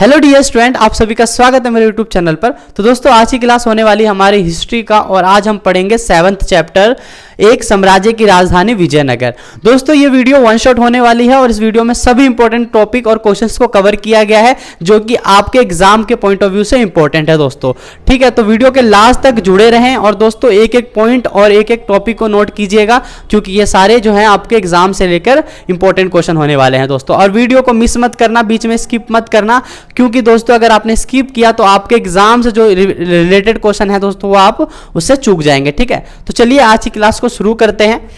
Hello dear student, आप सभी का स्वागत है मेरे यूट्यूब चैनल पर। तो दोस्तों आज की क्लास होने वाली हमारी हिस्ट्री का और आज हम पढ़ेंगे 7th चैप्टर एक साम्राज्य की राजधानी विजयनगर। दोस्तों ये वीडियो वन शॉट होने वाली है और इस वीडियो में सभी इंपॉर्टेंट टॉपिक और क्वेश्चंस को कवर किया गया है जो कि आपके एग्जाम के पॉइंट ऑफ व्यू से इंपॉर्टेंट है दोस्तों। ठीक है, तो वीडियो के लास्ट तक जुड़े रहें और दोस्तों एक एक पॉइंट और एक एक टॉपिक को नोट कीजिएगा क्योंकि ये सारे जो है आपके एग्जाम से लेकर इंपॉर्टेंट क्वेश्चन होने वाले हैं दोस्तों। और वीडियो को मिस मत करना, बीच में स्किप मत करना, क्योंकि दोस्तों अगर आपने स्किप किया तो आपके एग्जाम से जो रिलेटेड क्वेश्चन है दोस्तों वो आप उससे चूक जाएंगे। ठीक है, तो चलिए आज की क्लास को शुरू करते हैं।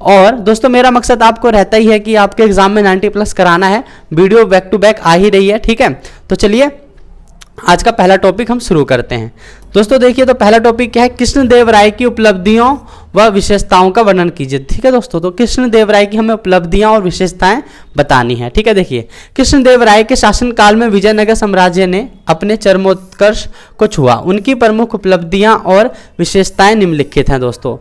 और दोस्तों मेरा मकसद आपको रहता ही है कि आपके एग्जाम में 90+ कराना है। वीडियो बैक टू बैक आ ही रही है। ठीक है, तो चलिए आज का पहला टॉपिक हम शुरू करते हैं। दोस्तों देखिए, तो पहला टॉपिक क्या है, कृष्णदेवराय की उपलब्धियों व विशेषताओं का वर्णन कीजिए। ठीक है दोस्तों, तो कृष्णदेवराय की हमें उपलब्धियां और विशेषताएं बतानी है। ठीक है, देखिए कृष्णदेवराय के शासनकाल में विजयनगर साम्राज्य ने अपने चरमोत्कर्ष को छुआ। उनकी प्रमुख उपलब्धियां और विशेषताएं निम्नलिखित हैं दोस्तों।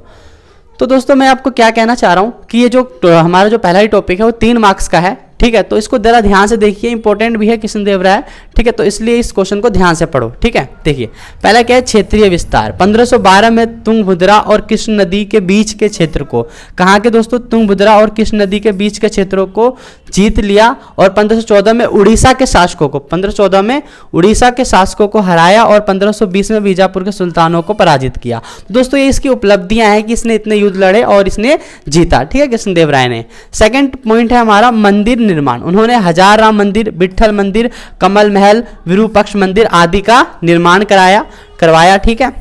तो दोस्तों मैं आपको क्या कहना चाह रहा हूं कि ये जो हमारा जो पहला ही टॉपिक है वो 3 मार्क्स का है। ठीक है, तो इसको जरा ध्यान से देखिए, इंपॉर्टेंट भी है कृष्णदेवराय। ठीक है, तो इसलिए इस क्वेश्चन को ध्यान से पढ़ो। ठीक है, देखिए पहला क्या है, क्षेत्रीय विस्तार। 1512 में तुंगभद्रा और कृष्ण नदी के बीच के क्षेत्र को, कहाँ के दोस्तों, तुंगभद्रा और कृष्ण नदी के बीच के क्षेत्रों को जीत लिया और 1514 में उड़ीसा के शासकों को 1514 में उड़ीसा के शासकों को हराया और 1520 में बीजापुर के सुल्तानों को पराजित किया। तो दोस्तों ये इसकी उपलब्धियां हैं कि इसने इतने युद्ध लड़े और इसने जीता। ठीक है, कृष्णदेवराय ने। सेकंड पॉइंट है हमारा मंदिर निर्माण। उन्होंने हजार राम मंदिर, विट्ठल मंदिर, कमल महल, विरूपक्ष मंदिर आदि का निर्माण करवाया। ठीक है,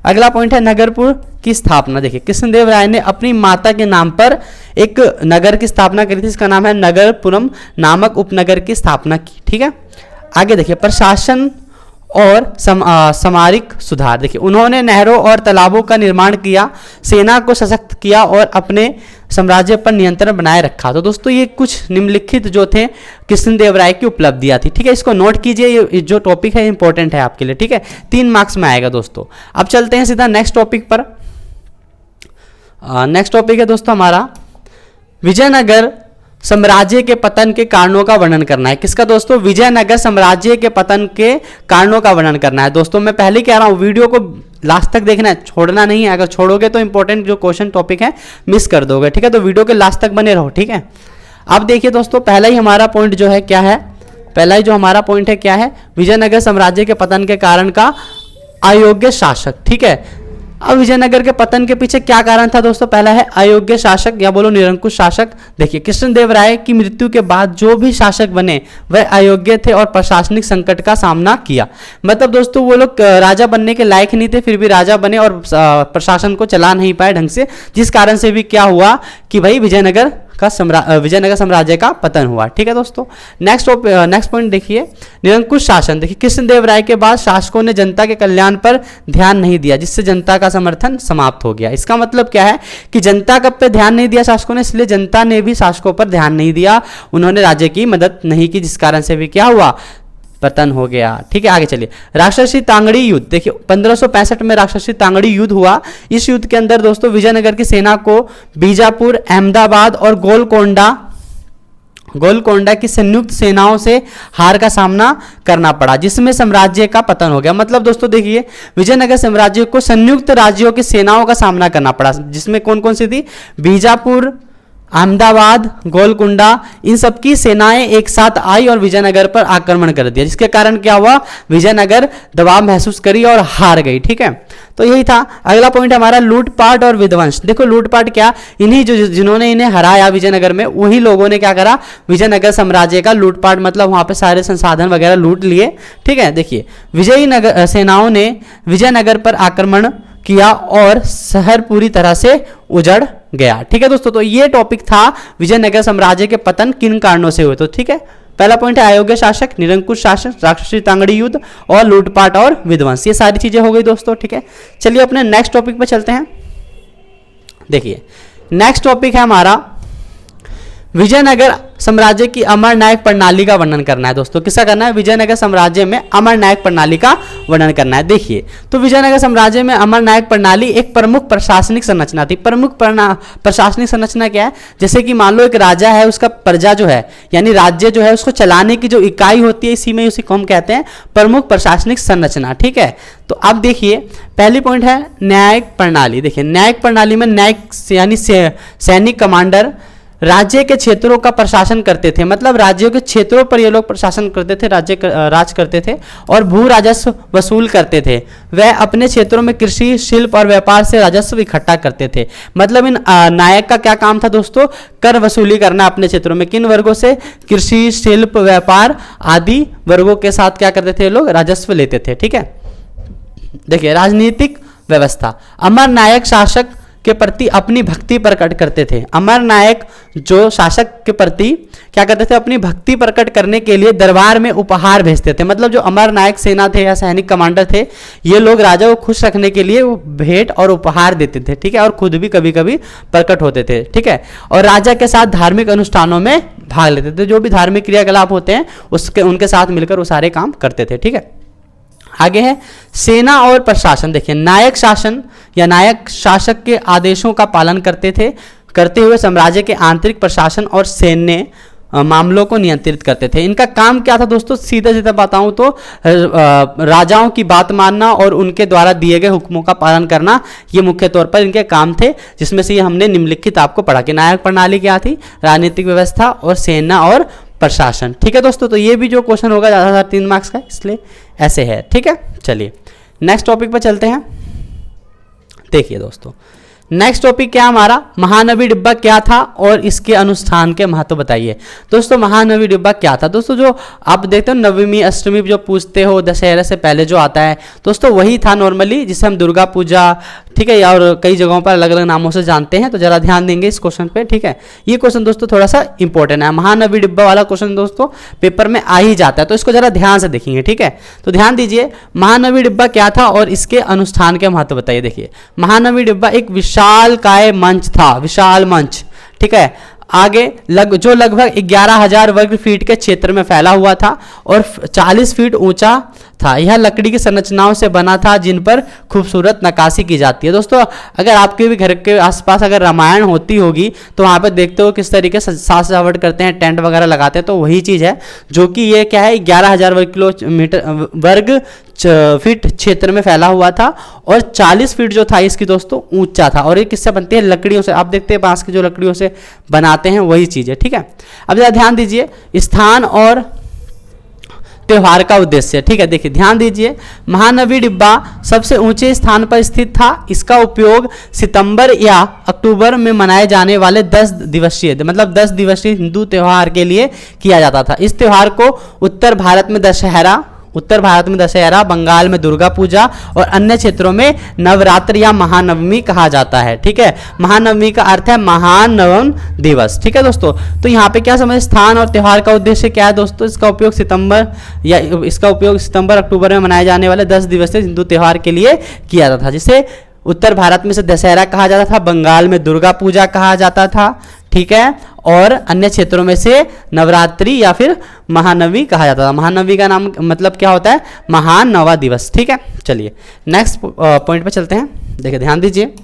अगला पॉइंट है नगरपुर की स्थापना। देखिए कृष्णदेवराय ने अपनी माता के नाम पर एक नगर की स्थापना करी थी, इसका नाम है नगरपुरम नामक उपनगर की स्थापना की। ठीक है, आगे देखिए प्रशासन और सामरिक सुधार। देखिए उन्होंने नहरों और तालाबों का निर्माण किया, सेना को सशक्त किया और अपने साम्राज्य पर नियंत्रण बनाए रखा। तो दोस्तों ये कुछ निम्नलिखित जो थे कृष्णदेवराय की उपलब्धियां थी। ठीक है, इसको नोट कीजिए, ये जो टॉपिक है इंपॉर्टेंट है आपके लिए। ठीक है, 3 मार्क्स में आएगा दोस्तों। अब चलते हैं सीधा नेक्स्ट टॉपिक पर। नेक्स्ट टॉपिक है दोस्तों हमारा विजयनगर साम्राज्य के पतन के कारणों का वर्णन करना है। किसका दोस्तों, विजयनगर साम्राज्य के पतन के कारणों का वर्णन करना है। दोस्तों मैं पहले कह रहा हूं वीडियो को लास्ट तक देखना है, छोड़ना नहीं है। अगर छोड़ोगे तो इंपॉर्टेंट जो क्वेश्चन टॉपिक है मिस कर दोगे। ठीक है, तो वीडियो के लास्ट तक बने रहो। ठीक है, अब देखिए दोस्तों पहला ही हमारा पॉइंट जो है क्या है, पहला ही जो हमारा पॉइंट है क्या है, विजयनगर साम्राज्य के पतन के कारण का अयोग्य शासक। ठीक है, अब विजयनगर के पतन के पीछे क्या कारण था दोस्तों, पहला है अयोग्य शासक या बोलो निरंकुश शासक। देखिए कृष्णदेवराय की मृत्यु के बाद जो भी शासक बने वह अयोग्य थे और प्रशासनिक संकट का सामना किया। मतलब दोस्तों वो लोग राजा बनने के लायक नहीं थे, फिर भी राजा बने और प्रशासन को चला नहीं पाए ढंग से, जिस कारण से भी क्या हुआ कि भाई विजयनगर साम्राज्य का पतन हुआ। ठीक है दोस्तों, नेक्स्ट पॉइंट देखिए निरंकुश शासन। देखिए कृष्णदेवराय के बाद शासकों ने जनता के कल्याण पर ध्यान नहीं दिया, जिससे जनता का समर्थन समाप्त हो गया। इसका मतलब क्या है कि जनता पे ध्यान नहीं दिया शासकों ने, इसलिए जनता ने भी शासकों पर ध्यान नहीं दिया, उन्होंने राज्य की मदद नहीं की, जिस कारण से भी क्या हुआ, पतन हो गया। ठीक है, आगे चलिए राक्षसी तांगड़ी युद्ध। देखिए 1565 में राक्षसी तांगड़ी युद्ध हुआ। इस युद्ध के अंदर दोस्तों विजयनगर की सेना को बीजापुर, अहमदाबाद और गोलकोंडा की संयुक्त सेनाओं से हार का सामना करना पड़ा, जिसमें साम्राज्य का पतन हो गया। मतलब दोस्तों देखिए विजयनगर साम्राज्य को संयुक्त राज्यों की सेनाओं का सामना करना पड़ा, जिसमें कौन कौन सी थी, बीजापुर, अहमदाबाद, गोलकुंडा, इन सबकी सेनाएं एक साथ आई और विजयनगर पर आक्रमण कर दिया, जिसके कारण क्या हुआ, विजयनगर दबाव महसूस करी और हार गई। ठीक है, तो यही था। अगला पॉइंट हमारा लूटपाट और विध्वंस। देखो लूटपाट क्या, इन्हीं जिन्होंने इन्हें हराया विजयनगर में, वही लोगों ने क्या करा, विजयनगर साम्राज्य का लूटपाट, मतलब वहां पे सारे संसाधन वगैरह लूट लिए। ठीक है, देखिए विजयी सेनाओं ने विजयनगर पर आक्रमण किया और शहर पूरी तरह से उजड़ गया। ठीक है दोस्तों, तो ये टॉपिक था विजयनगर साम्राज्य के पतन किन कारणों से हुए। तो ठीक है, पहला पॉइंट है अयोग्य शासक, निरंकुश शासक, राक्षसी तांगड़ी युद्ध और लूटपाट और विध्वंस, ये सारी चीजें हो गई दोस्तों। ठीक है, चलिए अपने नेक्स्ट टॉपिक पे चलते हैं। देखिए नेक्स्ट टॉपिक है हमारा विजयनगर साम्राज्य की अमर नायक प्रणाली का वर्णन करना है दोस्तों। किसका करना है? विजयनगर साम्राज्य में अमर नायक प्रणाली का वर्णन करना है। देखिए, तो विजयनगर साम्राज्य में अमर नायक प्रणाली एक प्रमुख प्रशासनिक संरचना थी। प्रमुख प्रशासनिक संरचना क्या है? जैसे कि मान लो एक राजा है, उसका प्रजा जो है यानी राज्य जो है उसको चलाने की जो इकाई होती है, इसी में उसी को हम कहते हैं प्रमुख प्रशासनिक संरचना। ठीक है, तो अब देखिए पहली पॉइंट है न्यायिक प्रणाली। देखिए, न्यायिक प्रणाली में न्यायिक यानी सैनिक कमांडर राज्य के क्षेत्रों का प्रशासन करते थे, मतलब राज्यों के क्षेत्रों पर ये लोग प्रशासन करते थे, राज करते थे और भू राजस्व वसूल करते थे। वह अपने क्षेत्रों में कृषि, शिल्प और व्यापार से राजस्व इकट्ठा करते थे। मतलब इन नायक का क्या काम था दोस्तों? कर वसूली करना अपने क्षेत्रों में। किन वर्गों से? कृषि, शिल्प, व्यापार आदि वर्गों के साथ क्या करते थे लोग? राजस्व लेते थे। ठीक है, देखिए राजनीतिक व्यवस्था। अमर नायक शासक के प्रति अपनी भक्ति प्रकट करते थे। अमर नायक जो शासक के प्रति क्या करते थे? अपनी भक्ति प्रकट करने के लिए दरबार में उपहार भेजते थे। मतलब जो अमर नायक सेना थे या सैनिक कमांडर थे, ये लोग राजा को खुश रखने के लिए वो भेंट और उपहार देते थे। ठीक है, और खुद भी कभी कभी प्रकट होते थे। ठीक है, और राजा के साथ धार्मिक अनुष्ठानों में भाग लेते थे। जो भी धार्मिक क्रियाकलाप होते हैं उसके उनके साथ मिलकर वो सारे काम करते थे। ठीक है, आगे है सेना और प्रशासन। देखिए, नायक शासन या नायक शासक के आदेशों का पालन करते हुए साम्राज्य के आंतरिक प्रशासन और सैन्य मामलों को नियंत्रित करते थे। इनका काम क्या था दोस्तों? सीधा सीधा बताऊं तो राजाओं की बात मानना और उनके द्वारा दिए गए हुक्मों का पालन करना, ये मुख्य तौर पर इनके काम थे, जिसमें से ये हमने निम्नलिखित आपको पढ़ा कि नायक प्रणाली क्या थी, राजनीतिक व्यवस्था और सेना और प्रशासन। ठीक है दोस्तों, तो ये भी जो क्वेश्चन होगा ज़्यादातर 3 मार्क्स का, इसलिए ऐसे है। ठीक है, चलिए नेक्स्ट टॉपिक पर चलते हैं। देखिए दोस्तों, नेक्स्ट टॉपिक क्या हमारा? महानवी डिब्बा क्या था और इसके अनुष्ठान के महत्व बताइए। दोस्तों, महानवी डिब्बा क्या था? दोस्तों, जो आप देखते हो नवमी अष्टमी जो पूछते हो दशहरा से पहले जो आता है दोस्तों, वही था नॉर्मली, जिसे हम दुर्गा पूजा, ठीक है, और कई जगहों पर अलग अलग नामों से जानते हैं। तो जरा ध्यान देंगे इस क्वेश्चन पे। ठीक है, ये क्वेश्चन दोस्तों थोड़ा सा इंपॉर्टेंट है। महानवी डिब्बा वाला क्वेश्चन दोस्तों पेपर में आ ही जाता है, तो इसको जरा ध्यान से देखेंगे। ठीक है, तो ध्यान दीजिए, महानवी डिब्बा क्या था और इसके अनुष्ठान के महत्व बताइए। देखिए, महानवी डिब्बा एक विशाल काय मंच था, विशाल मंच। ठीक है, आगे जो लगभग 11,000 वर्ग फीट के क्षेत्र में फैला हुआ था और 40 फीट ऊंचा था। यह लकड़ी की संरचनाओं से बना था जिन पर खूबसूरत नक्काशी की जाती है। दोस्तों, अगर आपके भी घर के आसपास अगर रामायण होती होगी तो वहाँ पर देखते हो किस तरीके से साज सजावट करते हैं, टेंट वगैरह लगाते हैं, तो वही चीज़ है जो कि ये क्या है 11,000 वर्ग फीट क्षेत्र में फैला हुआ था और 40 फीट जो था इसकी दोस्तों ऊंचा था। और ये किससे बनती है? लकड़ियों से। आप देखते हैं बांस की जो लकड़ियों से बनाते हैं वही चीज़ है। ठीक है, अब जरा ध्यान दीजिए स्थान और त्योहार का उद्देश्य। ठीक है, देखिए ध्यान दीजिए, महानवी डिब्बा सबसे ऊंचे स्थान पर स्थित था। इसका उपयोग सितंबर या अक्टूबर में मनाए जाने वाले 10 दिवसीय हिंदू त्योहार के लिए किया जाता था। इस त्योहार को उत्तर भारत में दशहरा, बंगाल में दुर्गा पूजा और अन्य क्षेत्रों में नवरात्र या महानवमी कहा जाता है। ठीक है, महानवमी का अर्थ है महानवम दिवस। ठीक है दोस्तों, तो यहाँ पे क्या समझ, स्थान और त्योहार का उद्देश्य क्या है दोस्तों? इसका उपयोग सितंबर अक्टूबर में मनाए जाने वाले 10 दिवसीय हिंदू त्योहार के लिए किया जाता था, जिसे उत्तर भारत में से दशहरा कहा जाता था, बंगाल में दुर्गा पूजा कहा जाता था। ठीक है, और अन्य क्षेत्रों में से नवरात्रि या फिर महानवमी कहा जाता था। महानवमी का नाम मतलब क्या होता है? महान नवा दिवस। ठीक है, चलिए नेक्स्ट पॉइंट पे चलते हैं। देखिए ध्यान दीजिए,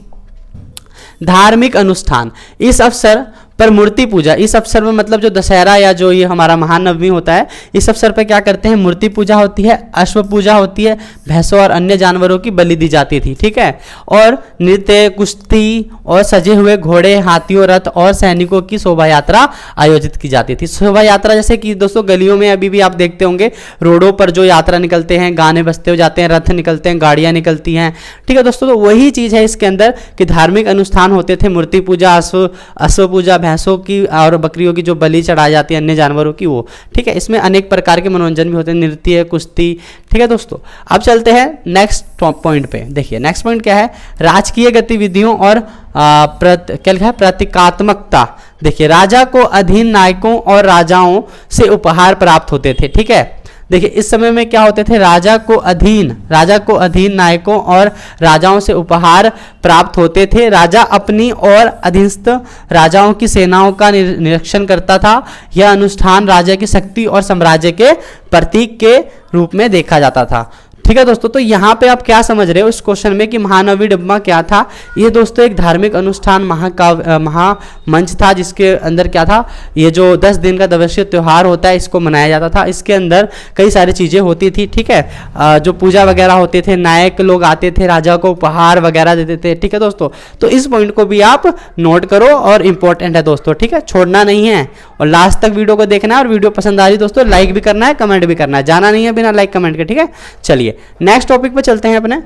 धार्मिक अनुष्ठान। इस अवसर पर मूर्ति पूजा, इस अवसर में मतलब जो दशहरा या जो ये हमारा महानवमी होता है, इस अवसर पर क्या करते हैं? मूर्ति पूजा होती है, अश्व पूजा होती है, भैंसों और अन्य जानवरों की बलि दी जाती थी। ठीक है, और नृत्य, कुश्ती और सजे हुए घोड़े, हाथियों, रथ और सैनिकों की शोभा यात्रा आयोजित की जाती थी। शोभा यात्रा जैसे कि दोस्तों गलियों में अभी भी आप देखते होंगे, रोडों पर जो यात्रा निकलते हैं, गाने बजते हुए जाते हैं, रथ निकलते हैं, गाड़ियाँ निकलती हैं। ठीक है दोस्तों, तो वही चीज़ है इसके अंदर कि धार्मिक अनुष्ठान होते थे, मूर्ति पूजा, अश्व पूजा, भैंसों की और बकरियों की जो बलि चढ़ाई जाती है, अन्य जानवरों की वो। ठीक है, इसमें अनेक प्रकार के मनोरंजन भी होते हैं, नृत्य, कुश्ती। ठीक है दोस्तों, अब चलते हैं नेक्स्ट पॉइंट पे। देखिए नेक्स्ट पॉइंट क्या है? राजकीय गतिविधियों और प्रतीकात्मकता। देखिए, राजा को अधीन नायकों और राजाओं से उपहार प्राप्त होते थे। ठीक है, देखिए इस समय में क्या होते थे, राजा को अधीन नायकों और राजाओं से उपहार प्राप्त होते थे। राजा अपनी और अधीनस्थ राजाओं की सेनाओं का निरीक्षण करता था। यह अनुष्ठान राजा की शक्ति और साम्राज्य के प्रतीक के रूप में देखा जाता था। ठीक है दोस्तों, तो यहाँ पे आप क्या समझ रहे हो इस क्वेश्चन में कि महानवमी डिब्बा क्या था। ये दोस्तों एक धार्मिक अनुष्ठान महामंच था, जिसके अंदर क्या था, ये जो 10 दिन का दिवसीय त्यौहार होता है इसको मनाया जाता था। इसके अंदर कई सारी चीज़ें होती थी। ठीक है, जो पूजा वगैरह होते थे, नायक लोग आते थे, राजा को उपहार वगैरह देते थे। ठीक है दोस्तों, तो इस पॉइंट को भी आप नोट करो और इंपॉर्टेंट है दोस्तों। ठीक है, छोड़ना नहीं है और लास्ट तक वीडियो को देखना है। और वीडियो पसंद आ रही दोस्तों लाइक भी करना है, कमेंट भी करना है, जाना नहीं है बिना लाइक कमेंट के। ठीक है, चलिए नेक्स्ट टॉपिक पे चलते हैं अपने।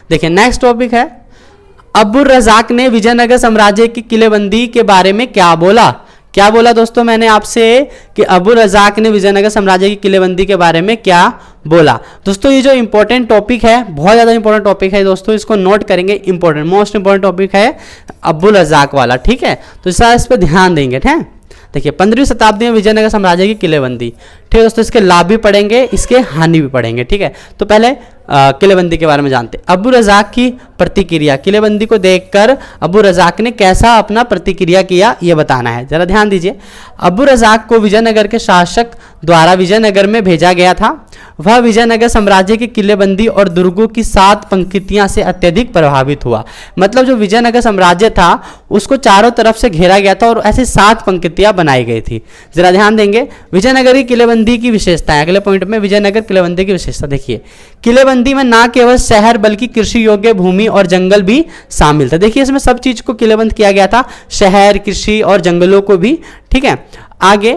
देखिए नेक्स्ट टॉपिक है, अब्दुल रज़ाक ने विजयनगर साम्राज्य की किलेबंदी के बारे में क्या बोला। क्या बोला दोस्तों मैंने आपसे कि अब्दुल रज़ाक ने विजयनगर साम्राज्य की किलेबंदी के बारे में क्या बोला। दोस्तों ये जो इंपॉर्टेंट टॉपिक है, बहुत ज़्यादा इंपॉर्टेंट टॉपिक है दोस्तों, इसको नोट करेंगे। इंपॉर्टेंट मोस्ट इंपॉर्टेंट टॉपिक है अब्दुल रज़ाक वाला। ठीक है, तो इस पर ध्यान देंगे। ठीक है, देखिए 15वीं शताब्दी में विजयनगर साम्राज्य की किलेबंदी। ठीक है दोस्तों, इसके लाभ भी पढ़ेंगे, इसके हानि भी पढ़ेंगे। ठीक है, तो पहले किलेबंदी के बारे में जानते हैं। अब्दुल रज़ाक की प्रतिक्रिया, किलेबंदी को देखकर अब्दुल रज़ाक ने कैसा अपना प्रतिक्रिया किया ये बताना है, जरा ध्यान दीजिए। अब्दुल रज़ाक को विजयनगर के शासक द्वारा विजयनगर में भेजा गया था। वह विजयनगर साम्राज्य की किलेबंदी और दुर्गों की 7 पंक्तियां से अत्यधिक प्रभावित हुआ। मतलब जो विजयनगर साम्राज्य था उसको चारों तरफ से घेरा गया था और ऐसे 7 पंक्तियां बनाई गई थी। जरा ध्यान देंगे विजयनगर की किलेबंदी की विशेषताएं। अगले पॉइंट में विजयनगर किलेबंदी की विशेषता देखिए। किलेबंदी में ना केवल शहर बल्कि कृषि योग्य भूमि और जंगल भी शामिल था। देखिए इसमें सब चीज को किलेबंद किया गया था, शहर, कृषि और जंगलों को भी। ठीक है, आगे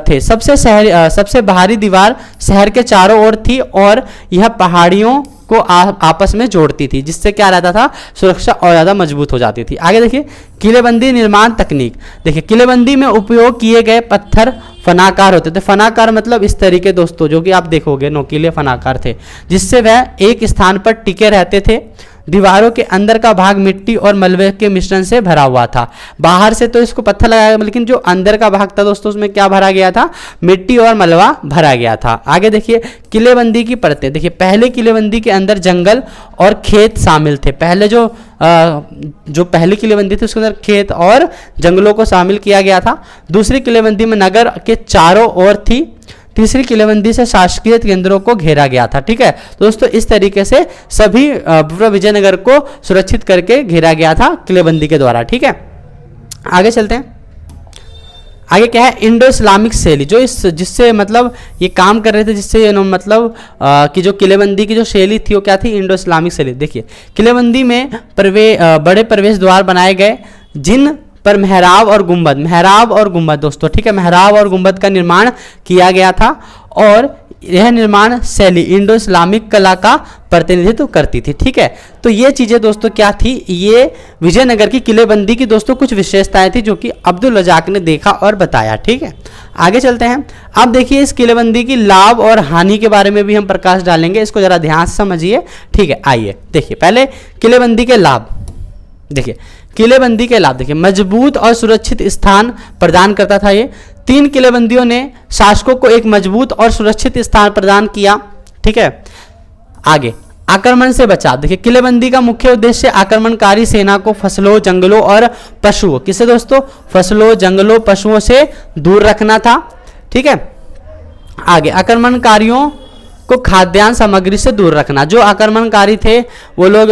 थे सबसे बाहरी दीवार शहर के चारों ओर थी और यह पहाड़ियों को आपस में जोड़ती थी, जिससे क्या रहता था, सुरक्षा और ज़्यादा मजबूत हो जाती थी। आगे देखिए किलेबंदी निर्माण तकनीक। देखिए किलेबंदी में उपयोग किए गए पत्थर फनाकार होते थे। फनाकार मतलब इस तरीके दोस्तों, जो कि आप देखोगे नोकीले फनाकार थे, जिससे वह एक स्थान पर टिके रहते थे। दीवारों के अंदर का भाग मिट्टी और मलबे के मिश्रण से भरा हुआ था। बाहर से तो इसको पत्थर लगाया गया, लेकिन जो अंदर का भाग था दोस्तों उसमें क्या भरा गया था, मिट्टी और मलबा भरा गया था। आगे देखिए किलेबंदी की परतें। देखिए पहले किलेबंदी के अंदर जंगल और खेत शामिल थे। पहले जो पहली किलेबंदी थी उसके अंदर खेत और जंगलों को शामिल किया गया था। दूसरी किलेबंदी में नगर के चारों ओर थी। तीसरी किलेबंदी से शासकीय केंद्रों को घेरा गया था। ठीक है दोस्तों, इस तरीके से सभी विजयनगर को सुरक्षित करके घेरा गया था किलेबंदी के द्वारा। ठीक है, आगे चलते हैं। आगे क्या है, इंडो इस्लामिक शैली। जो जिससे मतलब ये काम कर रहे थे, जिससे मतलब कि जो किलेबंदी की जो शैली थी वो क्या थी, इंडो इस्लामिक शैली। देखिए किलेबंदी में बड़े प्रवेश द्वार बनाए गए, जिन पर मेहराब और गुंबद दोस्तों। ठीक है, मेहराब और गुंबद का निर्माण किया गया था और यह निर्माण शैली इंडो इस्लामिक कला का प्रतिनिधित्व करती थी। ठीक है, तो ये चीज़ें दोस्तों क्या थी, ये विजयनगर की किलेबंदी की दोस्तों कुछ विशेषताएं थी जो कि अब्दुल रज़ाक ने देखा और बताया। ठीक है, आगे चलते हैं। अब देखिए इस किलेबंदी की लाभ और हानि के बारे में भी हम प्रकाश डालेंगे, इसको जरा ध्यान से समझिए। ठीक है, आइए देखिए पहले किलेबंदी के लाभ। देखिए किलेबंदी के लाभ, देखिए मजबूत और सुरक्षित स्थान प्रदान करता था ये। 3 किलेबंदियों ने शासकों को एक मजबूत और सुरक्षित स्थान प्रदान किया। ठीक है, आगे आक्रमण से बचाव। देखिए किलेबंदी का मुख्य उद्देश्य आक्रमणकारी सेना को फसलों, जंगलों और पशुओं, किससे दोस्तों, फसलों, जंगलों, पशुओं से दूर रखना था। ठीक है, आगे आक्रमणकारियों को खाद्यान्न सामग्री से दूर रखना। जो आक्रमणकारी थे वो लोग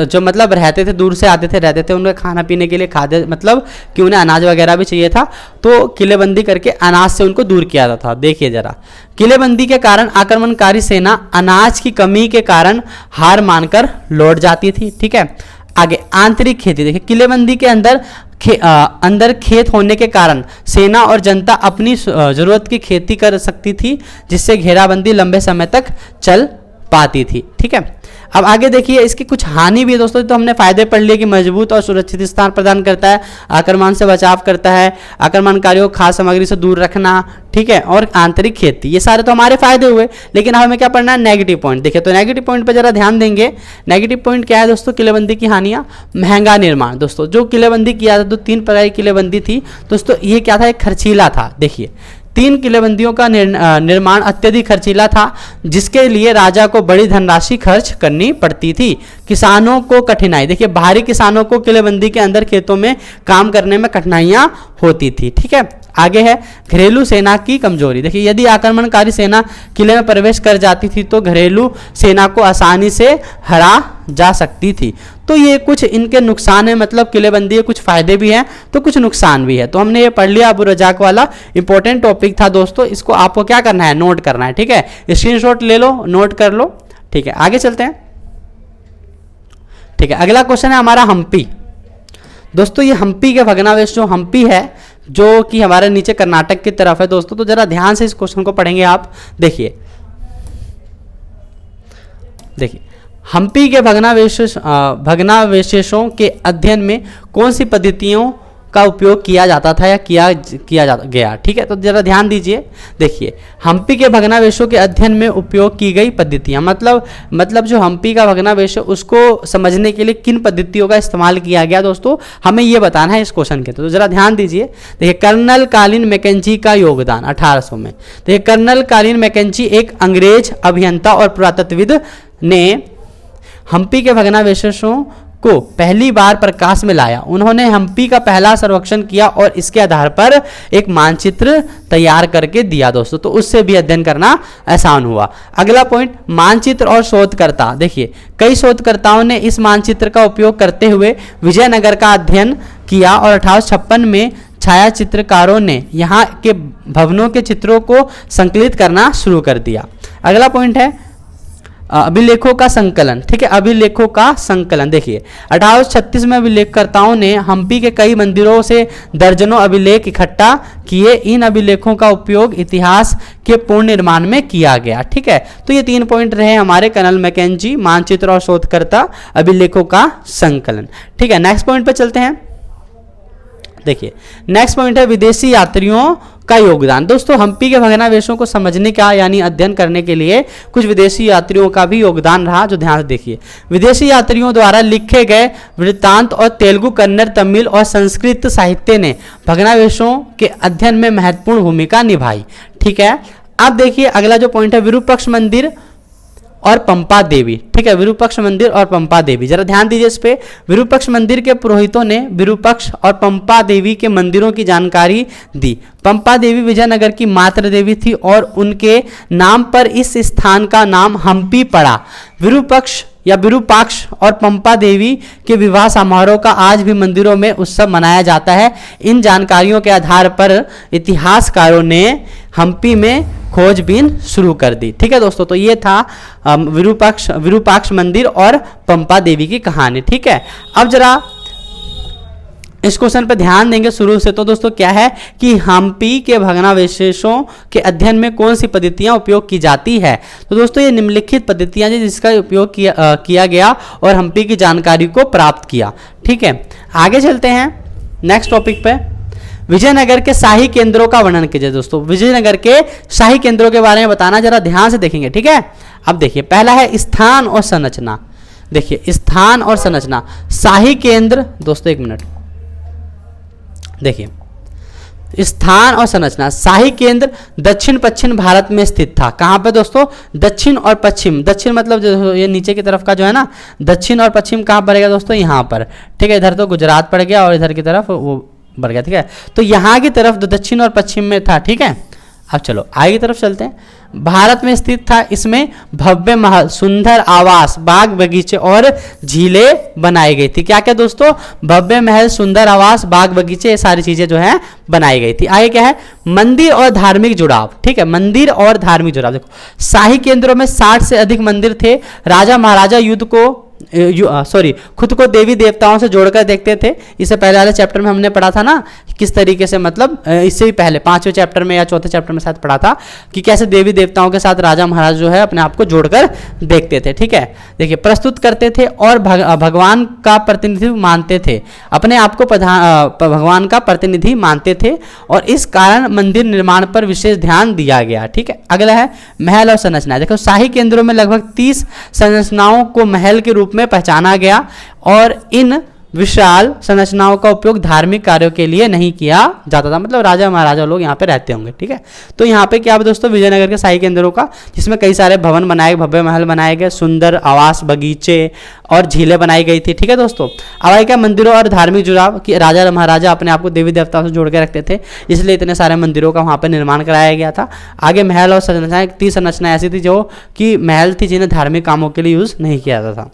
जो मतलब रहते थे, दूर से आते थे, रहते थे, उनके खाना पीने के लिए खाद्य मतलब कि उन्हें अनाज वगैरह भी चाहिए था, तो किलेबंदी करके अनाज से उनको दूर किया जाता था। देखिए जरा किलेबंदी के कारण आक्रमणकारी सेना अनाज की कमी के कारण हार मानकर लौट जाती थी। ठीक है, आगे आंतरिक खेती। देखिए किलेबंदी के अंदर खेत होने के कारण सेना और जनता अपनी जरूरत की खेती कर सकती थी, जिससे घेराबंदी लंबे समय तक चल पाती थी। ठीक है, अब आगे देखिए इसकी कुछ हानि भी है दोस्तों। तो हमने फायदे पढ़ लिए कि मजबूत और सुरक्षित स्थान प्रदान करता है, आक्रमण से बचाव करता है, आक्रमणकारियों को खाद्य सामग्री से दूर रखना, ठीक है, और आंतरिक खेती, ये सारे तो हमारे फायदे हुए। लेकिन हमें क्या पढ़ना है, नेगेटिव पॉइंट। देखिए तो नेगेटिव पॉइंट पर जरा ध्यान देंगे। नेगेटिव पॉइंट क्या है दोस्तों, किलेबंदी की हानियां। महंगा निर्माण दोस्तों, जो किलेबंदी किया था, तो 3 प्रकार की किलेबंदी थी दोस्तों। ये क्या था, एक खर्चीला था। देखिए 3 किलेबंदियों का निर्माण अत्यधिक खर्चीला था, जिसके लिए राजा को बड़ी धनराशि खर्च करनी पड़ती थी। किसानों को कठिनाई, देखिए बाहरी किसानों को किलेबंदी के अंदर खेतों में काम करने में कठिनाइयां होती थी। ठीक है, आगे है घरेलू सेना की कमजोरी। देखिए यदि आक्रमणकारी सेना किले में प्रवेश कर जाती थी तो घरेलू सेना को आसानी से हरा जा सकती थी। तो ये कुछ इनके नुकसान है, मतलब किलेबंदी के कुछ फायदे भी हैं तो कुछ नुकसान भी है। तो हमने ये पढ़ लिया अबू रजाक वाला, इंपॉर्टेंट टॉपिक था दोस्तों, इसको आपको क्या करना है, नोट करना है। ठीक है, स्क्रीनशॉट ले लो, नोट कर लो। ठीक है, आगे चलते हैं। ठीक है, अगला क्वेश्चन है हमारा हम्पी। दोस्तों ये हम्पी के भग्नावशेष, जो हम्पी है जो कि हमारे नीचे कर्नाटक की तरफ है दोस्तों, तो जरा ध्यान से इस क्वेश्चन को पढ़ेंगे आप। देखिए हम्पी के भग्नावशेषों के अध्ययन में कौन सी पद्धतियों का उपयोग किया जाता था या किया गया। ठीक है, तो जरा ध्यान दीजिए। देखिए हम्पी के भग्नावशेषों के अध्ययन में उपयोग की गई पद्धतियां, मतलब जो हम्पी का भग्नावशेष उसको समझने के लिए किन पद्धतियों का इस्तेमाल किया गया दोस्तों, हमें यह बताना है इस क्वेश्चन के। तो जरा ध्यान दीजिए। देखिए कर्नल कालीन मैकेंजी का योगदान 1800 में। देखिए कर्नल कालीन मैकेंजी एक अंग्रेज अभियंता और पुरातत्वविद ने हम्पी के भग्नावशेषों को पहली बार प्रकाश में लाया। उन्होंने हम्पी का पहला सर्वेक्षण किया और इसके आधार पर एक मानचित्र तैयार करके दिया दोस्तों, तो उससे भी अध्ययन करना आसान हुआ। अगला पॉइंट, मानचित्र और शोधकर्ता। देखिए कई शोधकर्ताओं ने इस मानचित्र का उपयोग करते हुए विजयनगर का अध्ययन किया और 1856 में छायाचित्रकारों ने यहाँ के भवनों के चित्रों को संकलित करना शुरू कर दिया। अगला पॉइंट है अभिलेखों का संकलन। ठीक है, अभिलेखों का संकलन। देखिए 1836 में अभिलेखकर्ताओं ने हम्पी के कई मंदिरों से दर्जनों अभिलेख इकट्ठा किए। इन अभिलेखों का उपयोग इतिहास के पुनर्निर्माण में किया गया। ठीक है, तो ये 3 पॉइंट रहे हमारे, कर्नल मैकेंजी, मानचित्र और शोधकर्ता, अभिलेखों का संकलन। ठीक है, नेक्स्ट पॉइंट पे चलते हैं। देखिए नेक्स्ट पॉइंट है विदेशी यात्रियों का योगदान। दोस्तों हम्पी के भग्नावशेषों को समझने का यानी अध्ययन करने के लिए कुछ विदेशी यात्रियों का भी योगदान रहा, जो ध्यान से देखिए। विदेशी यात्रियों द्वारा लिखे गए वृत्तांत और तेलुगु, कन्नड़, तमिल और संस्कृत साहित्य ने भग्नावशेषों के अध्ययन में महत्वपूर्ण भूमिका निभाई। ठीक है, अब देखिए अगला जो पॉइंट है विरूपाक्ष मंदिर और पंपा देवी। ठीक है, विरूपाक्ष मंदिर और पंपा देवी, जरा ध्यान दीजिए इस पे। विरूपाक्ष मंदिर के पुरोहितों ने विरूपाक्ष और पंपा देवी के मंदिरों की जानकारी दी। पंपा देवी विजयनगर की मातृ देवी थी और उनके नाम पर इस स्थान का नाम हम्पी पड़ा। विरूपाक्ष और पंपा देवी के विवाह समारोह का आज भी मंदिरों में उत्सव मनाया जाता है। इन जानकारियों के आधार पर इतिहासकारों ने हम्पी में खोजबीन शुरू कर दी। ठीक है दोस्तों, तो ये था विरूपाक्ष मंदिर और पंपा देवी की कहानी। ठीक है, अब जरा इस क्वेश्चन पे ध्यान देंगे शुरू से। तो दोस्तों क्या है कि हम्पी के भग्नावशेषों के अध्ययन में कौन सी पद्धतियां उपयोग की जाती है। तो दोस्तों ये निम्नलिखित पद्धतियां जिसका उपयोग किया गया और हम्पी की जानकारी को प्राप्त किया। ठीक है, आगे चलते हैं नेक्स्ट टॉपिक पे। विजयनगर के शाही केंद्रों का वर्णन कीजिए। दोस्तों विजयनगर के शाही केंद्रों के बारे में बताना, जरा ध्यान से देखेंगे। ठीक है, अब देखिए पहला है स्थान और संरचना। देखिए स्थान और संरचना, शाही केंद्र। दोस्तों एक मिनट, देखिए स्थान और संरचना। शाही केंद्र दक्षिण पश्चिम भारत में स्थित था। कहां पे दोस्तों, दक्षिण और पश्चिम। दक्षिण मतलब जो ये नीचे की तरफ का जो है ना, दक्षिण और पश्चिम कहां पड़ेगा दोस्तों, यहां पर। ठीक है, इधर तो गुजरात पड़ गया और इधर की तरफ वो बढ़ गया। ठीक है, तो यहाँ की तरफ दक्षिण और पश्चिम में था। ठीक है, अब चलो आगे की तरफ चलते हैं। भारत में स्थित था। इसमें भव्य महल, सुंदर आवास, बाग बगीचे और झीलें बनाई गई थी। क्या क्या दोस्तों, भव्य महल, सुंदर आवास, बाग बगीचे, ये सारी चीजें जो है बनाई गई थी। आगे क्या है, मंदिर और धार्मिक जुड़ाव। ठीक है, मंदिर और धार्मिक जुड़ाव। देखो शाही केंद्रों में 60 से अधिक मंदिर थे। राजा महाराजा खुद को देवी देवताओं से जोड़कर देखते थे। इससे पहले वाले चैप्टर में हमने पढ़ा था ना किस तरीके से, मतलब इससे भी पहले 5वें चैप्टर में या 4थे चैप्टर में शायद पढ़ा था कि कैसे देवी देवताओं के साथ राजा महाराज जो है अपने आप को जोड़कर देखते थे। ठीक है, देखिए प्रस्तुत करते थे और भगवान का प्रतिनिधि मानते थे, अपने आप को भगवान का प्रतिनिधि मानते थे और इस कारण मंदिर निर्माण पर विशेष ध्यान दिया गया। ठीक है, अगला है महल और संरचना। देखो शाही केंद्रों में लगभग 30 संरचनाओं को महल के रूप में पहचाना गया और इन विशाल संरचनाओं का उपयोग धार्मिक कार्यों के लिए नहीं किया जाता था, मतलब राजा महाराजा लोग यहाँ पे रहते होंगे। ठीक है, तो यहाँ पे क्या दोस्तों, विजयनगर के शाही केंद्रों का, जिसमें कई सारे भवन बनाए, भव्य महल बनाए गए, सुंदर आवास, बगीचे और झीलें बनाई गई थी। ठीक है दोस्तों, अब क्या मंदिरों और धार्मिक जुड़ाव कि राजा महाराजा अपने आप को देवी देवताओं से जोड़ के रखते थे, इसलिए इतने सारे मंदिरों का वहाँ पर निर्माण कराया गया था। आगे महल और संरचनाएं, 30 संरचनाएं ऐसी थी जो कि महल थी जिन्हें धार्मिक कामों के लिए यूज नहीं किया जाता था।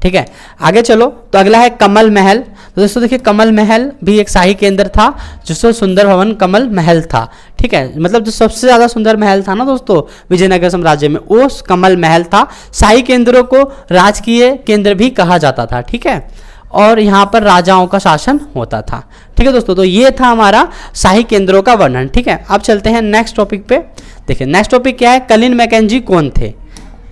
ठीक है, आगे चलो, तो अगला है कमल महल। तो दोस्तों देखिए, कमल महल भी एक शाही केंद्र था, जिसको सुंदर भवन कमल महल था। ठीक है, मतलब जो सबसे ज्यादा सुंदर महल था ना दोस्तों विजयनगर साम्राज्य में, वो कमल महल था। शाही केंद्रों को राजकीय केंद्र भी कहा जाता था। ठीक है, और यहाँ पर राजाओं का शासन होता था। ठीक है दोस्तों, तो ये था हमारा शाही केंद्रों का वर्णन। ठीक है, अब चलते हैं नेक्स्ट टॉपिक पे। देखिए नेक्स्ट टॉपिक क्या है, कलिन मैकेंजी कौन थे।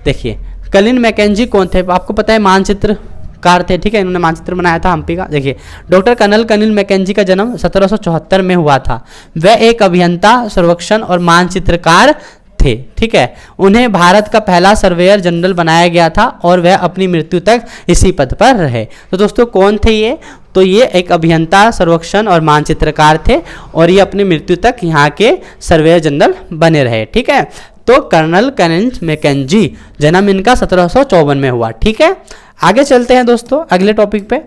देखिए कलिन मैकेंजी कौन थे, आपको पता है मानचित्रकार थे। ठीक है, इन्होंने मानचित्र बनाया था हम्पी का। देखिए डॉक्टर कर्नल कलिन मैकेंजी का जन्म 1774 में हुआ था। वह एक अभियंता, सर्वेक्षण और मानचित्रकार थे। ठीक है, उन्हें भारत का पहला सर्वेयर जनरल बनाया गया था और वह अपनी मृत्यु तक इसी पद पर रहे। तो दोस्तों कौन थे ये, तो ये एक अभियंता, सर्वेक्षण और मानचित्रकार थे और ये अपनी मृत्यु तक यहाँ के सर्वेयर जनरल बने रहे। ठीक है, तो कर्नल कलिन मैकेंजी, जन्म इनका 1754 में हुआ। ठीक है, आगे चलते हैं दोस्तों अगले टॉपिक पे।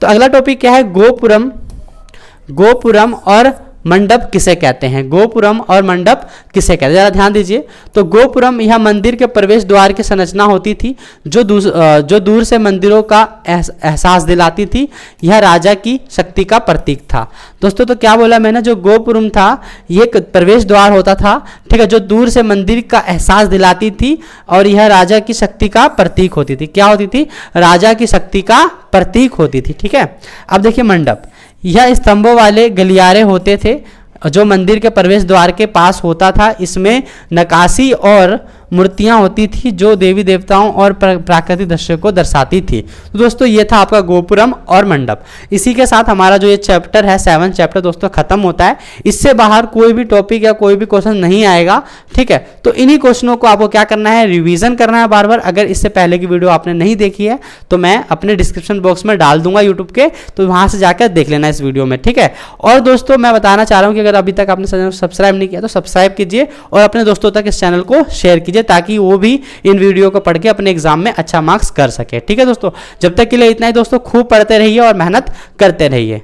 तो अगला टॉपिक क्या है, गोपुरम। गोपुरम और मंडप किसे कहते हैं, गोपुरम और मंडप किसे कहते हैं, जरा ध्यान दीजिए। तो गोपुरम यह मंदिर के प्रवेश द्वार की संरचना होती थी जो दूर से मंदिरों का एहसास दिलाती थी। यह राजा की शक्ति का प्रतीक था। दोस्तों तो क्या बोला मैंने, जो गोपुरम था ये एक प्रवेश द्वार होता था। ठीक है, जो दूर से मंदिर का एहसास दिलाती थी और यह राजा की शक्ति का प्रतीक होती थी। क्या होती थी, राजा की शक्ति का प्रतीक होती थी। ठीक है, अब देखिए मंडप, यह स्तंभों वाले गलियारे होते थे जो मंदिर के प्रवेश द्वार के पास होता था। इसमें नक्काशी और मूर्तियां होती थी जो देवी देवताओं और प्राकृतिक दृश्य को दर्शाती थी। तो दोस्तों ये था आपका गोपुरम और मंडप। इसी के साथ हमारा जो ये चैप्टर है 7 चैप्टर दोस्तों खत्म होता है। इससे बाहर कोई भी टॉपिक या कोई भी क्वेश्चन नहीं आएगा। ठीक है, तो इन्हीं क्वेश्चनों को आपको क्या करना है, रिवीजन करना है बार बार। अगर इससे पहले की वीडियो आपने नहीं देखी है तो मैं अपने डिस्क्रिप्शन बॉक्स में डाल दूंगा यूट्यूब के, तो वहां से जाकर देख लेना इस वीडियो में। ठीक है, और दोस्तों मैं बताना चाह रहा हूं कि अगर अभी तक आपने चैनल सब्सक्राइब नहीं किया तो सब्सक्राइब कीजिए और अपने दोस्तों तक इस चैनल को शेयर कीजिए ताकि वो भी इन वीडियो को पढ़ के अपने एग्जाम में अच्छा मार्क्स कर सके। ठीक है दोस्तों, जब तक के लिए इतना ही दोस्तों, खूब पढ़ते रहिए और मेहनत करते रहिए।